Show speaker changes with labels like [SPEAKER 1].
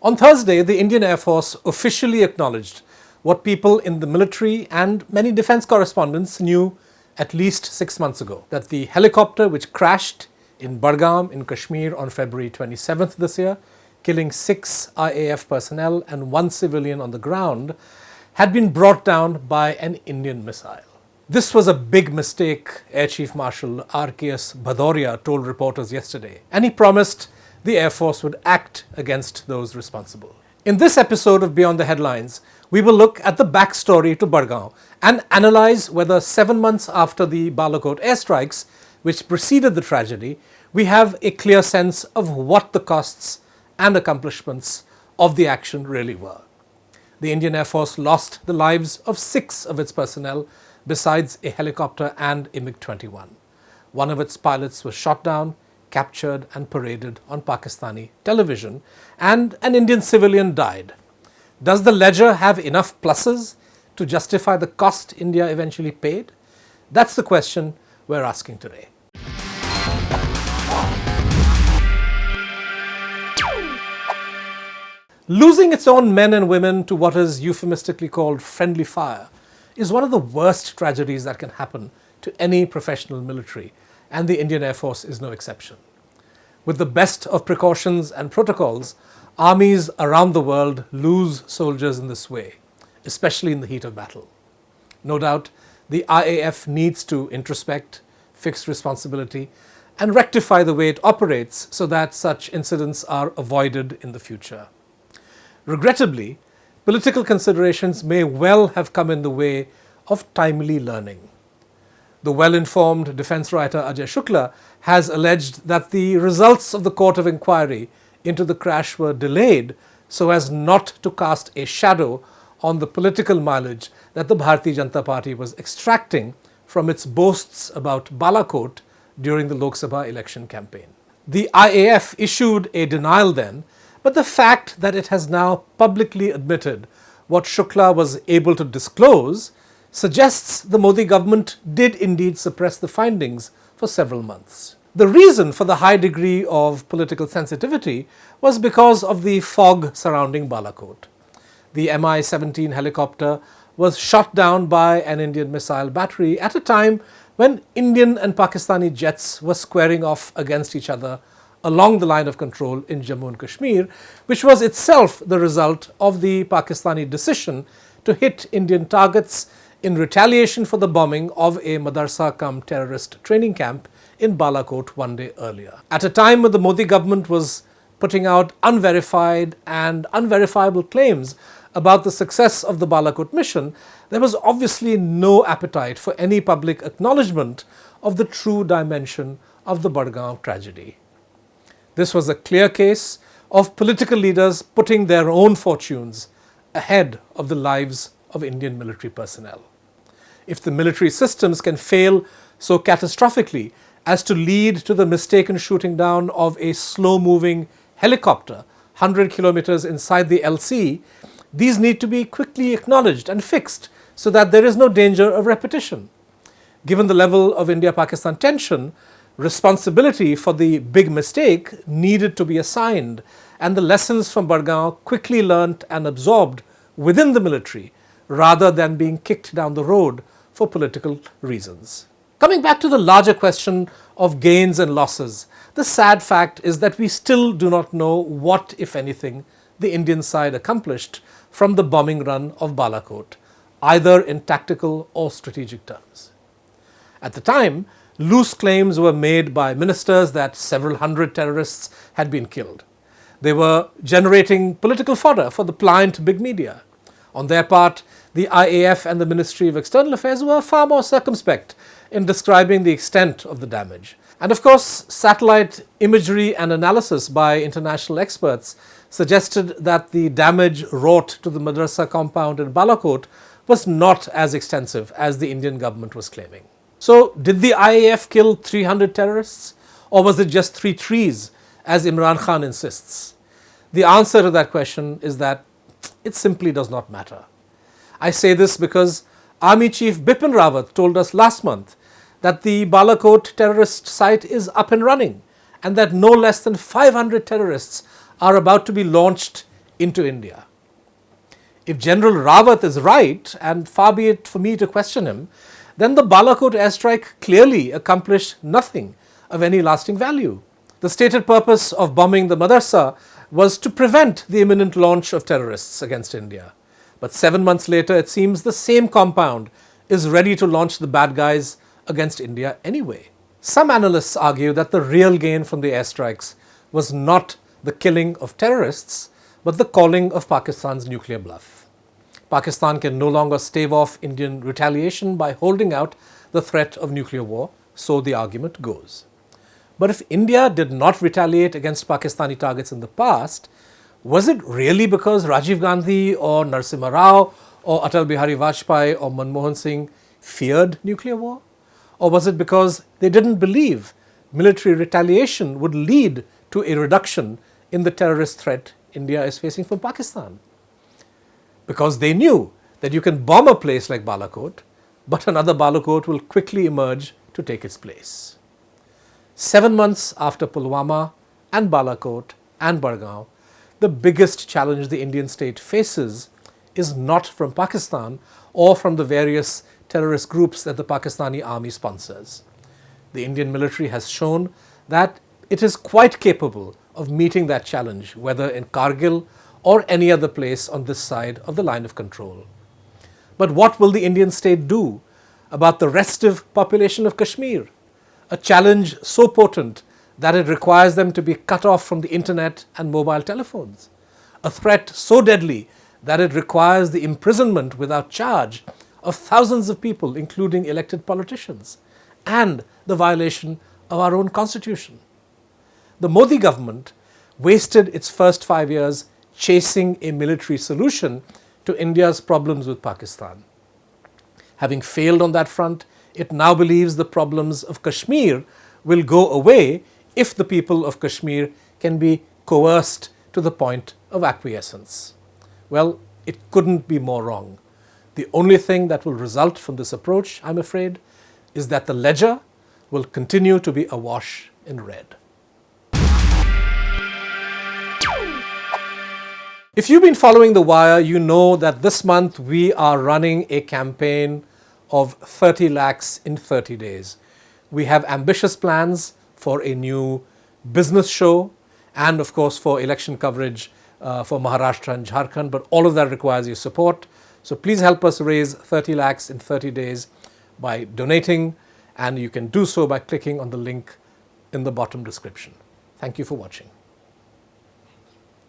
[SPEAKER 1] On Thursday, the Indian Air Force officially acknowledged what people in the military and many defense correspondents knew at least 6 months ago, that the helicopter which crashed in Budgam in Kashmir on February 27th this year, killing 6 IAF personnel and 1 civilian on the ground, had been brought down by an Indian missile. This was a big mistake, Air Chief Marshal RKS Bhadauria told reporters yesterday, and he promised the Air Force would act against those responsible. In this episode of Beyond the Headlines, we will look at the backstory to Budgam and analyse whether 7 months after the Balakot airstrikes, which preceded the tragedy, we have a clear sense of what the costs and accomplishments of the action really were. The Indian Air Force lost the lives of 6 of its personnel, besides a helicopter and a MiG-21. One of its pilots was shot down, captured and paraded on Pakistani television, and an Indian civilian died. Does the ledger have enough pluses to justify the cost India eventually paid? That's the question we're asking today. Losing its own men and women to what is euphemistically called friendly fire is one of the worst tragedies that can happen to any professional military, and the Indian Air Force is no exception. With the best of precautions and protocols, armies around the world lose soldiers in this way, especially in the heat of battle. No doubt, the IAF needs to introspect, fix responsibility, and rectify the way it operates so that such incidents are avoided in the future. Regrettably, political considerations may well have come in the way of timely learning. The well-informed defense writer Ajay Shukla has alleged that the results of the court of inquiry into the crash were delayed so as not to cast a shadow on the political mileage that the Bharatiya Janata Party was extracting from its boasts about Balakot during the Lok Sabha election campaign. The IAF issued a denial then, but the fact that it has now publicly admitted what Shukla was able to disclose suggests the Modi government did indeed suppress the findings for several months. The reason for the high degree of political sensitivity was because of the fog surrounding Balakot. The Mi-17 helicopter was shot down by an Indian missile battery at a time when Indian and Pakistani jets were squaring off against each other along the line of control in Jammu and Kashmir, which was itself the result of the Pakistani decision to hit Indian targets in retaliation for the bombing of a madrasa-cum-terrorist training camp in Balakot one day earlier. At a time when the Modi government was putting out unverified and unverifiable claims about the success of the Balakot mission, there was obviously no appetite for any public acknowledgement of the true dimension of the Budgam tragedy. This was a clear case of political leaders putting their own fortunes ahead of the lives of Indian military personnel. If the military systems can fail so catastrophically as to lead to the mistaken shooting down of a slow-moving helicopter 100 kilometers inside the LC, these need to be quickly acknowledged and fixed so that there is no danger of repetition. Given the level of India-Pakistan tension, responsibility for the big mistake needed to be assigned, and the lessons from Budgam quickly learnt and absorbed within the military rather than being kicked down the road for political reasons. Coming back to the larger question of gains and losses, the sad fact is that we still do not know what, if anything, the Indian side accomplished from the bombing run of Balakot, either in tactical or strategic terms. At the time, loose claims were made by ministers that several hundred terrorists had been killed. They were generating political fodder for the pliant big media. On their part, the IAF and the Ministry of External Affairs were far more circumspect in describing the extent of the damage. And of course, satellite imagery and analysis by international experts suggested that the damage wrought to the madrasa compound in Balakot was not as extensive as the Indian government was claiming. So, did the IAF kill 300 terrorists, or was it just 3 trees, as Imran Khan insists? The answer to that question is that it simply does not matter. I say this because Army Chief Bipin Rawat told us last month that the Balakot terrorist site is up and running, and that no less than 500 terrorists are about to be launched into India. If General Rawat is right, and far be it for me to question him, then the Balakot airstrike clearly accomplished nothing of any lasting value. The stated purpose of bombing the madrasa was to prevent the imminent launch of terrorists against India. But 7 months later, it seems the same compound is ready to launch the bad guys against India anyway. Some analysts argue that the real gain from the airstrikes was not the killing of terrorists, but the calling of Pakistan's nuclear bluff. Pakistan can no longer stave off Indian retaliation by holding out the threat of nuclear war, so the argument goes. But if India did not retaliate against Pakistani targets in the past, was it really because Rajiv Gandhi or Narasimha Rao or Atal Bihari Vajpayee or Manmohan Singh feared nuclear war? Or was it because they didn't believe military retaliation would lead to a reduction in the terrorist threat India is facing from Pakistan? Because they knew that you can bomb a place like Balakot, but another Balakot will quickly emerge to take its place. 7 months after Pulwama and Balakot and Budgam, the biggest challenge the Indian state faces is not from Pakistan or from the various terrorist groups that the Pakistani army sponsors. The Indian military has shown that it is quite capable of meeting that challenge, whether in Kargil or any other place on this side of the line of control. But what will the Indian state do about the restive population of Kashmir? A challenge so potent that it requires them to be cut off from the internet and mobile telephones. A threat so deadly that it requires the imprisonment without charge of thousands of people, including elected politicians, and the violation of our own constitution. The Modi government wasted its first 5 years chasing a military solution to India's problems with Pakistan. Having failed on that front, it now believes the problems of Kashmir will go away if the people of Kashmir can be coerced to the point of acquiescence. Well, it couldn't be more wrong. The only thing that will result from this approach, I'm afraid, is that the ledger will continue to be awash in red. If you've been following The Wire, you know that this month we are running a campaign of 30 lakhs in 30 days. We have ambitious plans for a new business show and, of course, for election coverage for Maharashtra and Jharkhand, but all of that requires your support. So please help us raise 30 lakhs in 30 days by donating, and you can do so by clicking on the link in the bottom description. Thank you for watching.